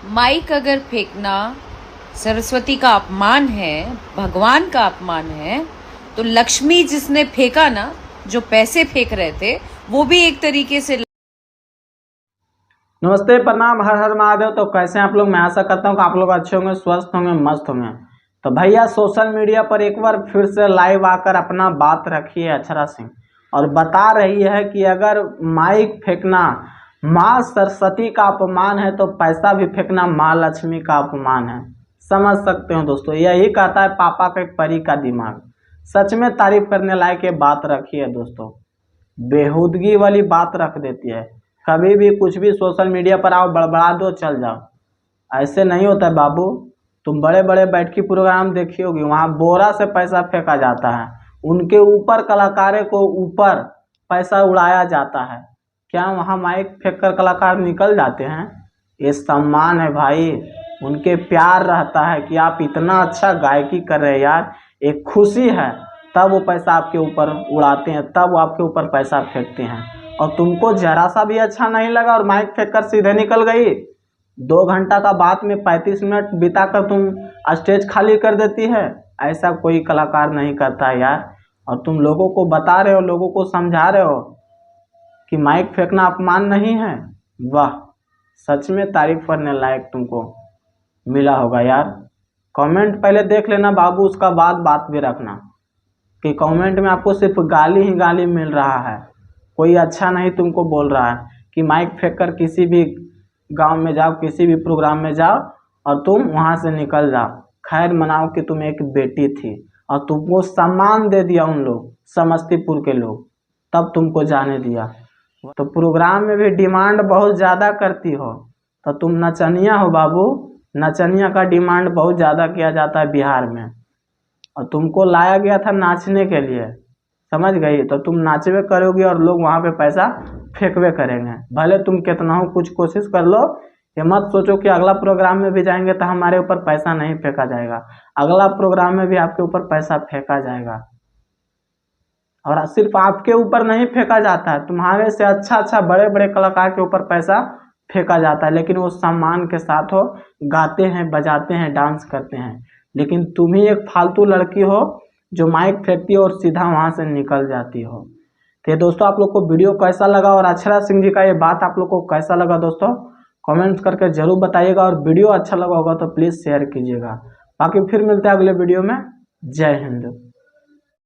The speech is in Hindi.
माइक अगर फेंकना सरस्वती का अपमान है, भगवान का अपमान है, तो लक्ष्मी जिसने फेंका ना, जो पैसे फेंक रहे थे, वो भी एक तरीके से। नमस्ते, प्रणाम, हर हर महादेव। तो कैसे हैं आप लोग? मैं आशा करता हूँ कि आप लोग अच्छे होंगे, स्वस्थ होंगे, मस्त होंगे। तो भैया सोशल मीडिया पर एक बार फिर से लाइव आकर अपना बात रखी है अक्षरा सिंह, और बता रही है कि अगर माइक फेंकना माँ सरस्वती का अपमान है तो पैसा भी फेंकना माँ लक्ष्मी का अपमान है। समझ सकते हो दोस्तों, यही कहता है पापा के परी का दिमाग। सच में तारीफ करने लायक ये बात रखी है दोस्तों, बेहूदगी वाली बात रख देती है। कभी भी कुछ भी सोशल मीडिया पर आओ, बड़बड़ा दो, चल जाओ। ऐसे नहीं होता है बाबू। तुम बड़े बड़े बैठकी प्रोग्राम देखी होगी, वहाँ बोरा से पैसा फेंका जाता है, उनके ऊपर कलाकारों को ऊपर पैसा उड़ाया जाता है। क्या वहाँ माइक फेंक कर कलाकार निकल जाते हैं? ये सम्मान है भाई, उनके प्यार रहता है कि आप इतना अच्छा गायकी कर रहे हैं यार, एक खुशी है, तब वो पैसा आपके ऊपर उड़ाते हैं, तब वो आपके ऊपर पैसा फेंकते हैं। और तुमको जरा सा भी अच्छा नहीं लगा और माइक फेंक कर सीधे निकल गई। 2 घंटा का बात में 35 मिनट बिताकर तुम स्टेज खाली कर देती है। ऐसा कोई कलाकार नहीं करता है यार। और तुम लोगों को बता रहे हो, लोगों को समझा रहे हो कि माइक फेंकना अपमान नहीं है। वाह, सच में तारीफ करने लायक तुमको मिला होगा यार। कमेंट पहले देख लेना बाबू, उसका बाद बात भी रखना कि कमेंट में आपको सिर्फ गाली ही गाली मिल रहा है, कोई अच्छा नहीं तुमको बोल रहा है कि माइक फेंक कर किसी भी गांव में जाओ, किसी भी प्रोग्राम में जाओ और तुम वहां से निकल जाओ। खैर मनाओ कि तुम एक बेटी थी और तुमको सम्मान दे दिया उन लोग, समस्तीपुर के लोग, तब तुमको जाने दिया। तो प्रोग्राम में भी डिमांड बहुत ज़्यादा करती हो, तो तुम नचनिया हो बाबू। नचनिया का डिमांड बहुत ज़्यादा किया जाता है बिहार में, और तुमको लाया गया था नाचने के लिए, समझ गई? तो तुम नाचवे करोगी और लोग वहाँ पे पैसा फेंकवे करेंगे। भले तुम कितना हो कुछ कोशिश कर लो, ये मत सोचो कि अगला प्रोग्राम में भी जाएंगे तो हमारे ऊपर पैसा नहीं फेंका जाएगा। अगला प्रोग्राम में भी आपके ऊपर पैसा फेंका जाएगा, और सिर्फ आपके ऊपर नहीं फेंका जाता है, तुम्हारे से अच्छा अच्छा बड़े बड़े कलाकार के ऊपर पैसा फेंका जाता है, लेकिन वो सम्मान के साथ हो, गाते हैं, बजाते हैं, डांस करते हैं। लेकिन तुम ही एक फालतू लड़की हो जो माइक फेंकती हो और सीधा वहां से निकल जाती हो। तो दोस्तों, आप लोग को वीडियो कैसा लगा और अक्षरा सिंह जी का ये बात आप लोग को कैसा लगा दोस्तों, कमेंट्स करके जरूर बताइएगा। और वीडियो अच्छा लगा होगा तो प्लीज़ शेयर कीजिएगा। बाकी फिर मिलते हैं अगले वीडियो में। जय हिंद।